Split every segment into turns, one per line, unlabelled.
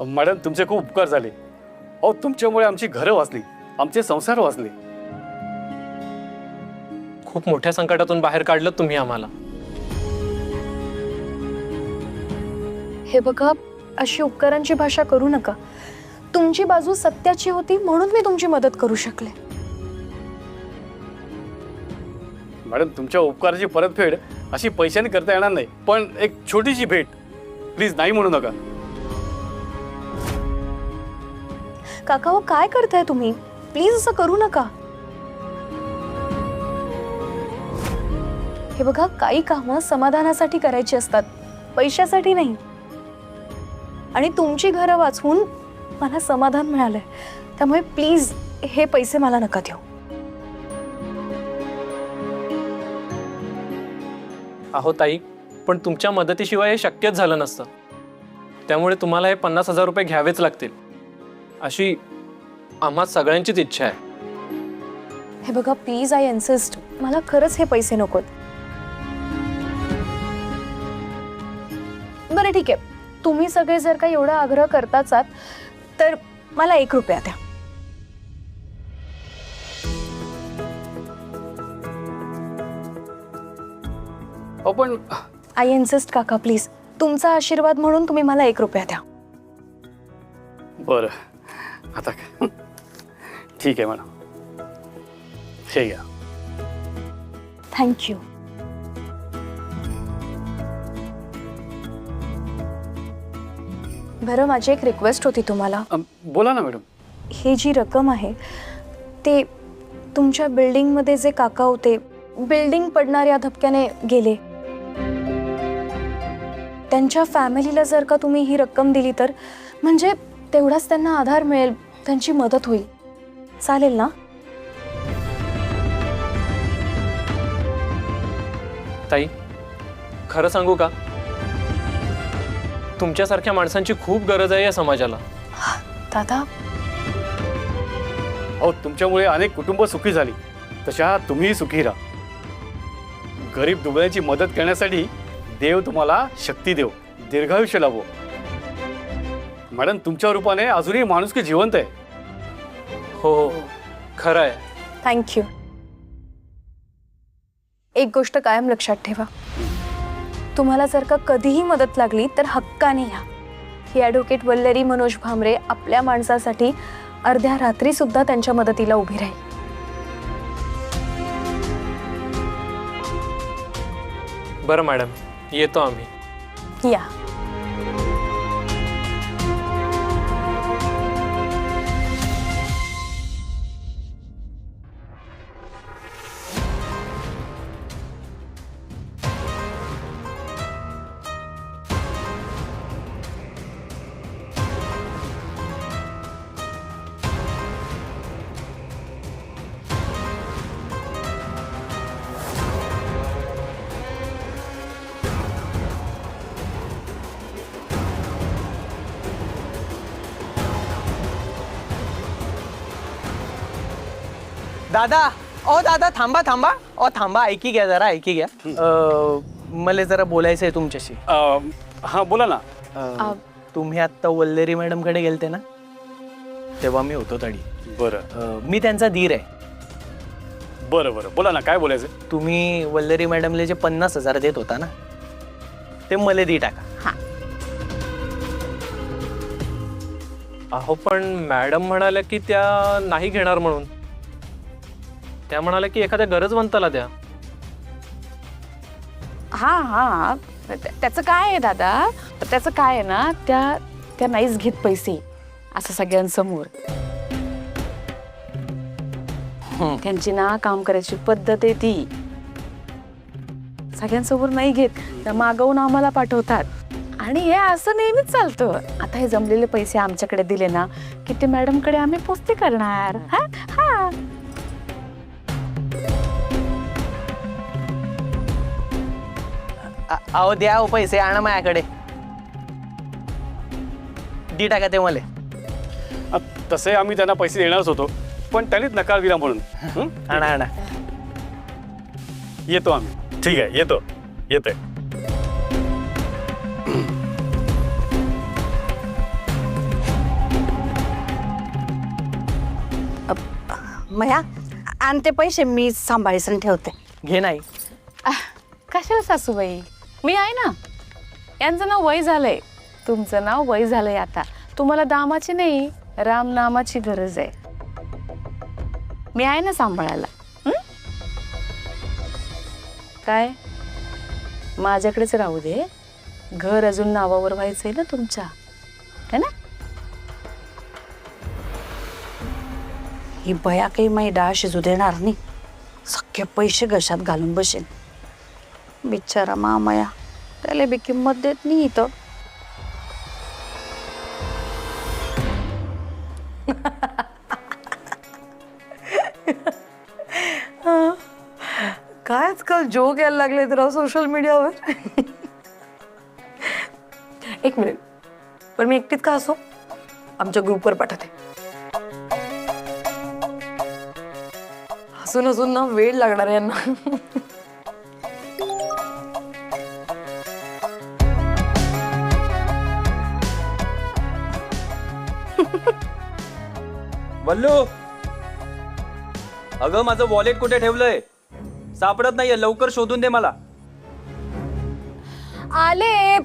Madam तुमचे खूप उपकार झाले. अहो तुमच्यामुळे आमची घरं वाचली, आमचे संसार वाचले.
खूप मोठ्या संकटातून बाहेर काढलं तुम्ही आम्हाला.
हे बघा, अशी उपकारांची भाषा करू नका. तुमची बाजू सत्याची होती म्हणून मी तुमची मदत करू शकले.
मॅडम तुमच्या उपकाराची परतफेड अशी पैशाने करता येणार नाही, पण एक छोटीशी भेट प्लीज नाही म्हणू नका.
काका हो, काय करताय तुम्ही? प्लीज असं करू नका. हे बघा, काही कामं समाधानासाठी करायची असतात, पैशासाठी नाही. आणि तुमची घरं वाचवून मला समाधान मिळालंय, त्यामुळे प्लीज हे पैसे मला नका देऊ.
अहो ताई, पण तुमच्या मदतीशिवाय हे शक्यच झालं नसतं. त्यामुळे तुम्हाला हे 50,000 रुपये घ्यावेच लागतील अशी आम्हा सगळ्यांचीच इच्छा आहे.
हे बघा प्लीज, आय इन्सिस्ट, मला खरंच हे पैसे नकोत. बरं ठीक आहे, तुम्ही सगळे जर का एवढा आग्रह करताच आहात तर मला 1 रुपया द्या.
पण
आय इन्सिस्ट काका, प्लीज, तुमचा आशीर्वाद म्हणून तुम्ही मला 1 रुपया द्या.
बरं, आता ठीक आहे मॅडम, हे घ्या.
थँक्यू. बरं, माझी एक रिक्वेस्ट होती तुम्हाला.
बोला ना मॅडम.
ही जी रक्कम आहे ते तुमच्या बिल्डिंगमध्ये जे काका होते, बिल्डिंग पडणाऱ्या धक्क्याने गेले, त्यांच्या फॅमिलीला जर का तुम्ही ही रक्कम दिली तर म्हणजे तेवढाच त्यांना आधार मिळेल, त्यांची मदत होईल. चालेल ना?
ताई, खरं सांगू का, तुमच्यासारख्या माणसांची खूप गरज आहे या समाजाला.
दादा,
अहो तुमच्यामुळे अनेक कुटुंब सुखी झाली, तशा तुम्हीही सुखी राहा. गरीब दुबळ्यांची मदत करण्यासाठी देव तुम्हाला शक्ती देव, दीर्घायुष्य लाभो. मॅडम तुमच्या रूपाने अजूनही माणुसकी जिवंत आहे.
हो हो, खरं आहे.
थँक्यू. एक गोष्ट कायम लक्षात ठेवा, तुम्हाला जर का कधीही मदत लागली तर हक्काने या. ही ॲडव्होकेट वल्लरी मनोज भामरे आपल्या माणसासाठी अर्ध्या रात्री सुद्धा त्यांच्या मदतीला उभी राहील.
बरं मॅडम, येतो आम्ही.
या.
दादा, ओ दादा, थांबा थांबा, ओ थांबा, ऐकी घ्या जरा, ऐकी घ्या. मला जरा बोलायचं आहे तुमच्याशी.
हां बोला ना.
तुम्ही आत्ता वल्लेरी मॅडमकडे गेलते ना, तेव्हा मी होतो तडी.
बरं
मी त्यांचा धीर आहे.
बरं बरं, बोला ना, काय बोलायचं.
तुम्ही वल्लेरी मॅडमला जे 50,000 देत होता ना, ते मला दी टाका.
अहो पण मॅडम म्हणाल्या की त्या नाही घेणार म्हणून. त्या म्हणाल्या की एखाद्या गरजवंताला द्या.
हा हा, त्याचं काय आहे दादा, त्याचं काय आहे ना, त्या नाहीच घेत पैसे असं सगळ्यांसमोर. त्यांची ना काम करायची पद्धत आहे ती, सगळ्यांसमोर नाही घेत, त्या मागवून आम्हाला पाठवतात. आणि हे असं नेहमीच चालतं. आता हे जमलेले पैसे आमच्याकडे दिले ना की ते मॅडमकडे आम्ही पोस्ती करणार. हा हा,
अहो द्या, हो पैसे आणा माझ्याकडे, दी टाका ते मला.
तसे आम्ही त्यांना पैसे देणारच होतो, पण त्यांनीच नकार दिला म्हणून.
आणा आणा.
येतो आम्ही. ठीक आहे, येतो, येतोय.
मया आणि ते पैसे मी सांभाळीसन ठेवते.
घे नाही.
कशाला सासूबाई, मी आहे ना. यांचं नाव वय झालंय, तुमचं नाव वय झालंय. आता तुम्हाला दामाची नाही, रामनामाची गरज आहे. मी आहे ना सांभाळायला. काय माझ्याकडेच राहू दे, घर अजून नावावर व्हायचंय ना तुमच्या, है ना?
ही बया काही माही डाळ शिजू देणार नाही. सख्खे पैसे घशात घालून बसेन. बिचारा मामया, त्याला बी किंमत देत नाही इथं. काय आजकाल जोक यायला लागले तर सोशल मीडियावर. एक मिनिट, पण मी एकटीच का असो, आमच्या ग्रुपवर पाठवते. हसून हसून ना वेळ लागणार आहे यांना.
वल्लू, अगं माझं वॉलेट कुठे ठेवलंय? सापडत नाहीये, लवकर शोधून दे मला.
आले.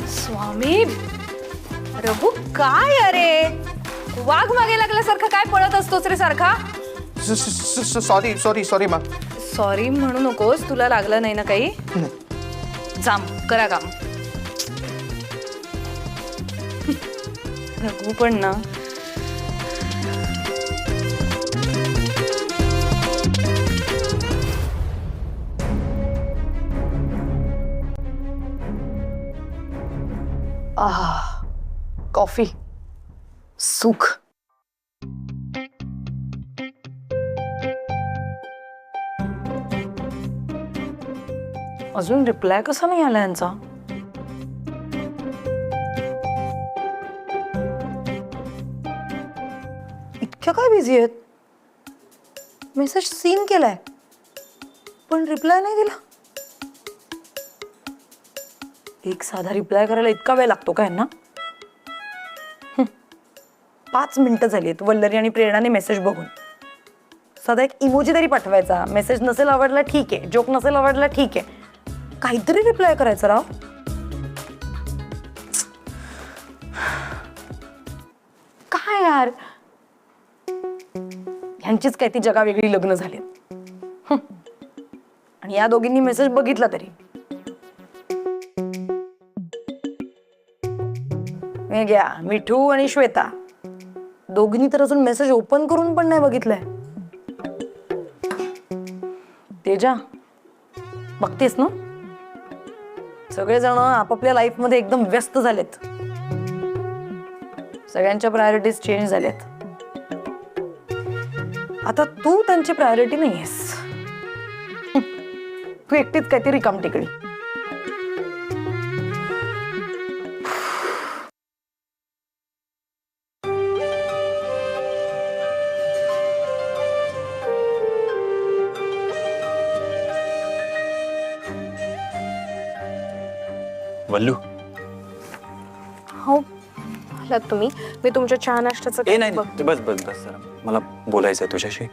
स्वामी रघु, काय अरे वाघ मागे लागल्यासारखं काय पळत असतोच रे सारखा?
सॉरी मा.
सॉरी म्हणू नकोस, तुला लागलं नाही ना काही? जाम करा काम. रघु पण ना, कॉफी सुख. अजून रिप्लाय कसा नाही आला यांचा? इतक्या काय बिझी आहेत? मेसेज सीन केलाय पण रिप्लाय नाही दिला. एक साधा रिप्लाय करायला इतका वेळ लागतो का यांना? 5 मिनिटं झाली आहेत वल्लरी आणि प्रेरणाने मेसेज बघून. साधा एक इमोजी तरी पाठवायचा. मेसेज नसेल आवडला ठीक आहे, जोक नसेल आवडला ठीक आहे, काहीतरी रिप्लाय करायचं राव. काय यार, ह्यांचीच काय ती जगा वेगळी लग्न झाली. आणि या दोघींनी मेसेज बघितला तरी. हे घ्या, मिठू आणि श्वेता दोघींनी तर अजून मेसेज ओपन करून पण नाही बघितलंय. तेजा, बघतेस ना, सगळेजण आपापल्या लाईफ मध्ये एकदम व्यस्त झालेत. सगळ्यांच्या प्रायोरिटीज चेंज झाल्यात. आता तू त्यांची प्रायोरिटी नाहीयेस. तू एकटीच काहीतरी रिकाम टिकडी.
वल्लू,
हो आलात तुम्ही. मी तुमच्या चहा नाश्त्याचं
ए नाही नाही, बस बस बस जरा मला बोलायचंय तुझ्याशी.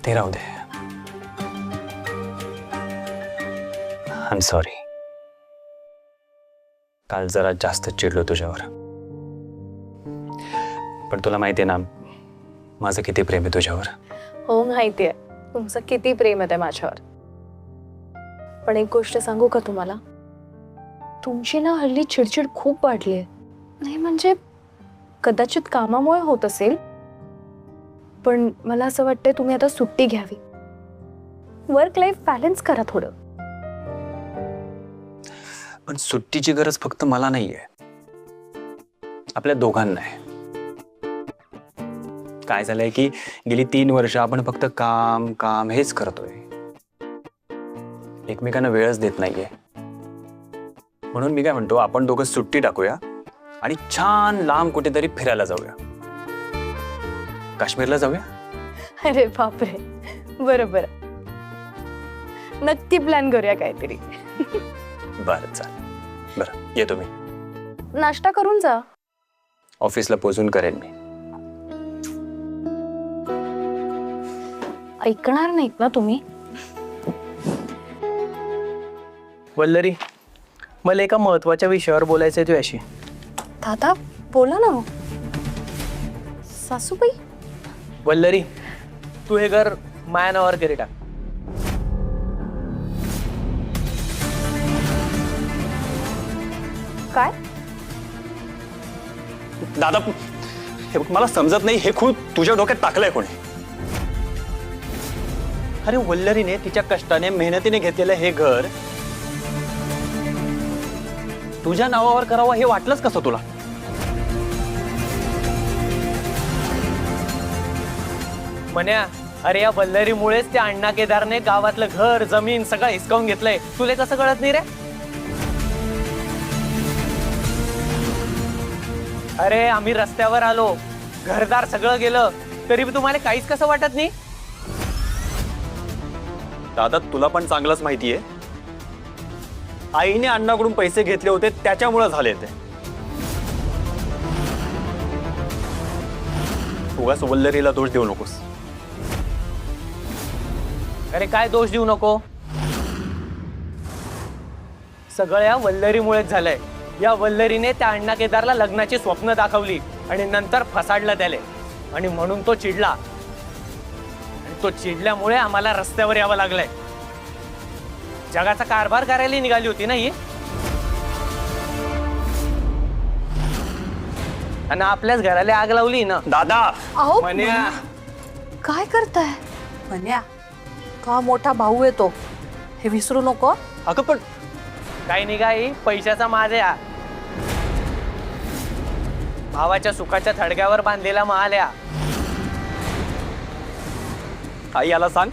ते राहू दे. I am sorry. काल जरा जास्त चिडलो तुझ्यावर. पण तुला माहितीये ना माझं किती प्रेम आहे तुझ्यावर.
हो माहितीये तुमचं किती प्रेम आहे माझ्यावर. पण एक गोष्ट सांगू का तुम्हाला, तुमची ना हल्ली चिडचिड खूप वाढली आहे. नाही म्हणजे कदाचित कामामुळे होत असेल, पण मला असं वाटतंय तुम्ही आता सुट्टी घ्यावी. वर्क लाईफ बॅलन्स करा थोडं.
पण सुट्टीची गरज फक्त मला नाहीये, आपल्या दोघांना आहे. काय झालंय की गेली 3 वर्ष आपण फक्त काम काम हेच करतोय. एकमेकांना वेळच देत नाहीये. म्हणून मी काय म्हणतो, आपण दोघं सुट्टी टाकूया आणि छान लांब कुठेतरी फिरायला जाऊया. काश्मीरला जाऊया.
अरे बापरे, बरोबर, नक्की प्लॅन करूया काहीतरी.
बरं चाल. बरं येतो मी.
नाश्ता करून जा.
ऑफिसला पोहोचून करेन मी.
ऐकणार नाहीत ना तुम्ही?
वल्लरी, मला एका महत्वाच्या विषयावर बोलायचं आहे तुझ्याशी.
दादा बोला ना. सासूबाई,
वल्लरी, तू हे घर माया नावावर करी टाक.
काय?
दादा हे बघ, मला समजत नाही, हे खूप तुझ्या डोक्यात टाकलंय कोणी. अरे वल्लरीने तिच्या कष्टाने मेहनतीने घेतलेलं हे घर तुझ्या नावावर करावं हे वाटलंच कसं तुला?
म्हण्या, अरे या वल्लरीमुळेच त्या अण्णा केदारने गावातलं घर जमीन सगळं हिसकावून घेतलंय. तुला कसं कळत नाही रे? अरे आम्ही रस्त्यावर आलो, घरदार सगळं गेलं, तरी तुम्हाला काहीच कसं वाटत नाही?
दादा तुला पण चांगलंच माहितीये, आईने अण्णाकडून पैसे घेतले होते त्याच्यामुळे झाले ते. उगाच वल्लरीला दोष देऊ नकोस.
अरे काय दोष देऊ नको, सगळं या वल्लरीमुळेच झालंय. या वल्लरीने त्या अण्णा केदारला लग्नाची स्वप्न दाखवली आणि नंतर फसाडलं त्याले, आणि म्हणून तो चिडला, आणि तो चिडल्यामुळे आम्हाला रस्त्यावर यावं लागलंय. जगाचा कारभार करायला निघाली होती ना ही, आणि आपल्याच घराला आग लावली ना.
दादा
अहो
म्हण्या,
काय करताय?
म्हण्या, का मोठा भाऊ येतो हे विसरू नको.
अगं पण
काही निघाई पैशाचा माझ या भावाच्या सुखाच्या थडग्यावर बांधलेला महाल या.
आई याला सांग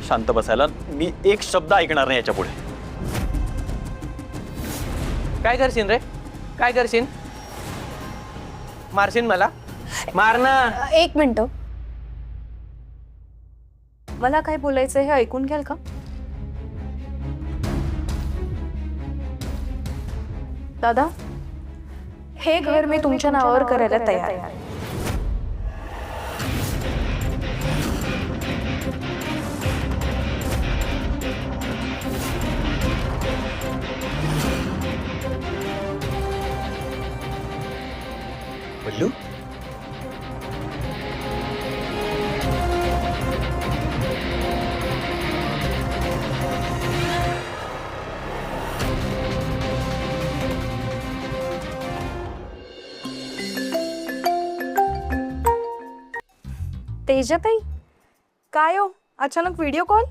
शांत बसायला. मी एक शब्द ऐकणार नाही याच्या पुढे.
काय करशील रे, काय करशील? मारशील मला? मार ना.
एक मिनिट, मला काय बोलायचं हे ऐकून घ्याल का? दादा, हे घर मी तुमच्या नावावर करायला तयार आहे.
वल्लू
तेजाताई, काय हो अचानक व्हिडिओ कॉल?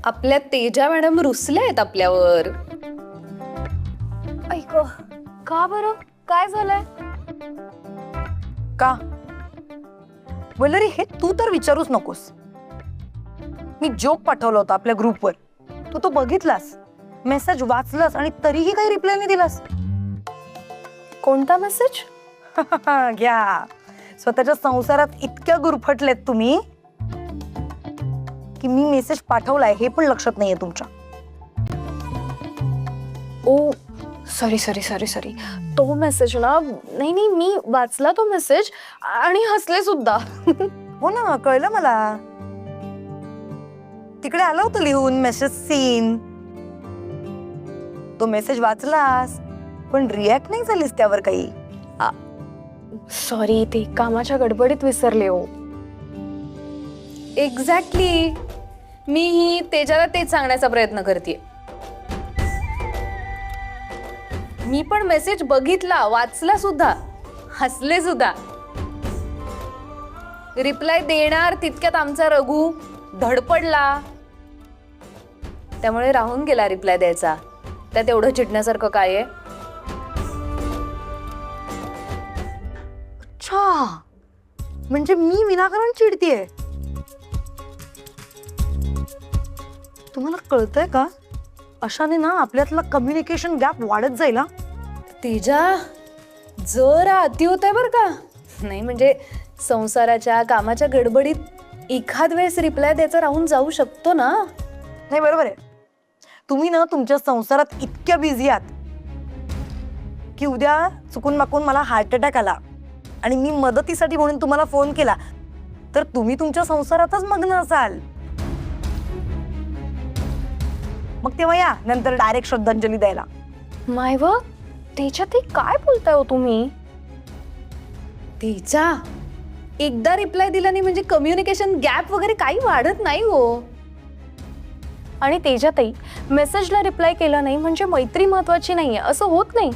आपल्या तेजा मॅडम रुसल्या आहेत आपल्यावर.
ऐक, का बरं, काय झालंय?
का वल्लरी, हे तू तर विचारूच नकोस. मी जोक पाठवला होता आपल्या ग्रुपवर, तू तो बघितलास, मेसेज वाचलास आणि तरीही काही रिप्लाय नाही दिलास.
कोणता मेसेज?
घ्या, स्वतःच्या संसारात इतक्या गुरफटलेत तुम्ही की मी मेसेज पाठवलाय हे पण लक्षात नाहीये तुमच्या.
ओ सॉरी सॉरी सॉरी सॉरी, तो मेसेज ना, नाही नाही, मी वाचला तो मेसेज आणि हसले सुद्धा.
हो ना, कळलं मला. तिकडे आलं होतं लिहून मेसेज सीन. तो मेसेज वाचलास पण रिॲक्ट नाही झालीस त्यावर काही.
सॉरी, ते कामाच्या गडबडीत विसरले हो.
एक्झॅक्टली, मीही तेजाला तेच सांगण्याचा प्रयत्न करते. मी पण मेसेज बघितला, वाचला सुद्धा, हसले सुद्धा. रिप्लाय देणार तितक्यात आमचा रघु धडपडला, त्यामुळे राहून गेला रिप्लाय द्यायचा. त्यात एवढं चिडण्यासारखं काय आहे?
अच्छा, म्हणजे मी विनाकारण चिडतीये. तुम्हाला कळतंय का, अशाने ना आपल्यातला कम्युनिकेशन गॅप वाढत जाईल.
तेजा जरा अति होत आहे बरं का. नाही म्हणजे संसाराच्या कामाच्या गडबडीत एखाद वेळेस रिप्लाय द्यायचा राहून जाऊ शकतो ना.
नाही बरोबर आहे. तुम्ही ना तुमच्या संसारात इतक्या बिझी आहात की उद्या चुकून माकून मला हार्ट अटॅक आला आणि मी मदतीसाठी म्हणून तुम्हाला फोन केला तर तुम्ही तुमच्या संसारातच मग्न असाल. मग तेव्हा या नंतर डायरेक्ट श्रद्धांजली द्यायला.
माय व तेजा ते काय बोलताय हो तुम्ही. तेजा एकदा रिप्लाय दिला नाही म्हणजे कम्युनिकेशन गॅप वगैरे काही वाढत नाही हो. आणि तेजाताई मेसेजला रिप्लाय केला नाही म्हणजे मैत्री महत्वाची नाहीये असं होत नाही.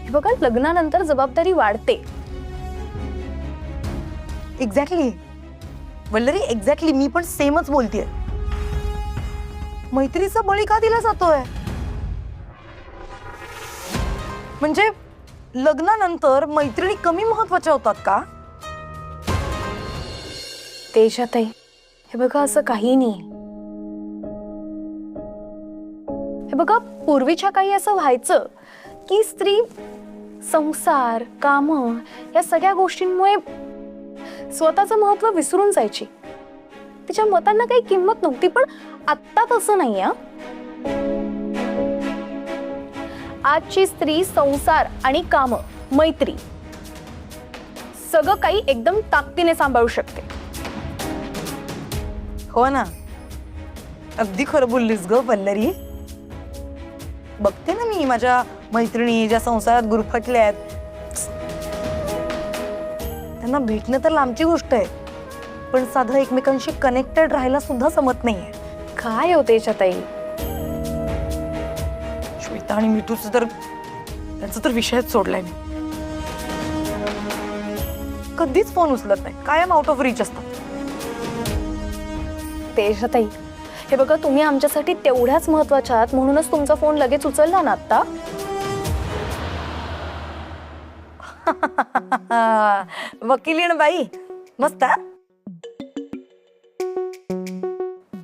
हे बघा लग्नानंतर जबाबदारी वाढते.
एक्झॅक्टली वल्लरी, एक्झॅक्टली मी पण सेमच बोलतेय. मैत्रीचा बळी का दिला जातोय. म्हणजे लग्नानंतर मैत्रिणी कमी महत्वाच्या होतात का.
तेजाताई हे बघा असं काही नाही. हे बघा पूर्वीच्या काही असं व्हायचं की स्त्री संसार काम या सगळ्या गोष्टींमुळे स्वतःचं महत्व विसरून जायची. तिच्या मतांना काही किंमत नव्हती. पण आत्ता तसं नाही. आजची स्त्री संसार आणि काम मैत्री सगळं काही एकदम ताकदीने सांभाळू शकते.
हो ना, अगदी खरं बोललीस ग वल्लरी. बघते ना मी माझ्या मैत्रिणी ज्या संसारात गुरफटल्या आहेत त्यांना भेटणं तर लांबची गोष्ट आहे पण साधं एकमेकांशी कनेक्टेड राहायला सुद्धा जमत नाहीये.
काय होते ताई.
श्वेता आणि मिठूचं तर त्यांचा तर विषयच सोडलाय मी. कधीच फोन उचलत नाही, कायम आउट ऑफ रीच असतात.
तेजाताई हे बघा तुम्ही आमच्यासाठी तेवढ्याच महत्वाच्या आहात म्हणूनच तुमचा फोन लगेच उचलला ना आता.
वकिलीण बाई मस्त.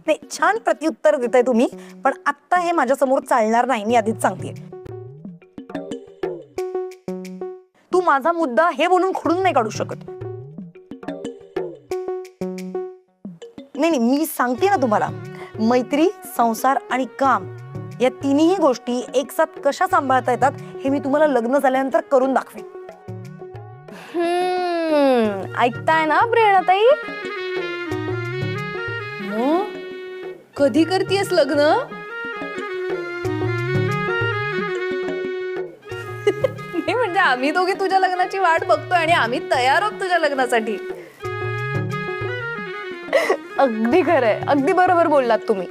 नाही छान प्रत्युत्तर देताय तुम्ही पण आत्ता हे माझ्या समोर चालणार नाही. मी आधीच सांगतेय. तू माझा मुद्दा हे बोलून खोडून नाही काढू शकत. नाही मी सांगते ना तुम्हाला, मैत्री संसार आणि काम या तिन्ही गोष्टी एक साथ कशा सांभाळता येतात हे मी तुम्हाला लग्न झाल्यानंतर करून दाखवेन.
ऐकताय ना प्रेरणाताई. कधी करतेस लग्न. नाही म्हणजे आम्ही दोघे तुझ्या लग्नाची वाट बघतोय आणि आम्ही तयार आहोत तुझ्या लग्नासाठी. अगदी खरंय, अगदी बरोबर बोललात तुम्ही.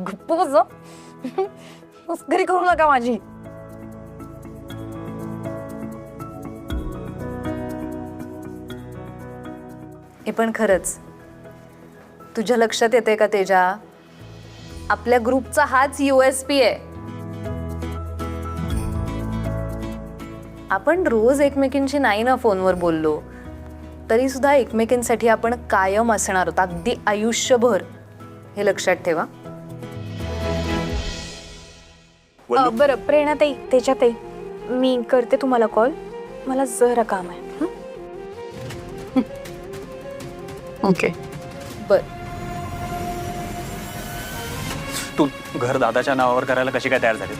गप्प बस. मस्करी करू नका माझी.
हे पण खरंच तुझ्या लक्षात येते का तेजा, आपल्या ग्रुपचा हाच USP आहे. आपण रोज एकमेकींशी नाही ना फोनवर बोललो तरी सुद्धा एकमेकींसाठी आपण कायम असणार आहोत अगदी आयुष्यभर. हे लक्षात ठेवा. बरं प्रेरणाताई तेजाताई मी करते तुम्हाला कॉल. मला जरा काम आहे.
ओके
बर.
तू घर दादाच्या नावावर करायला कशी काय तयार झाली.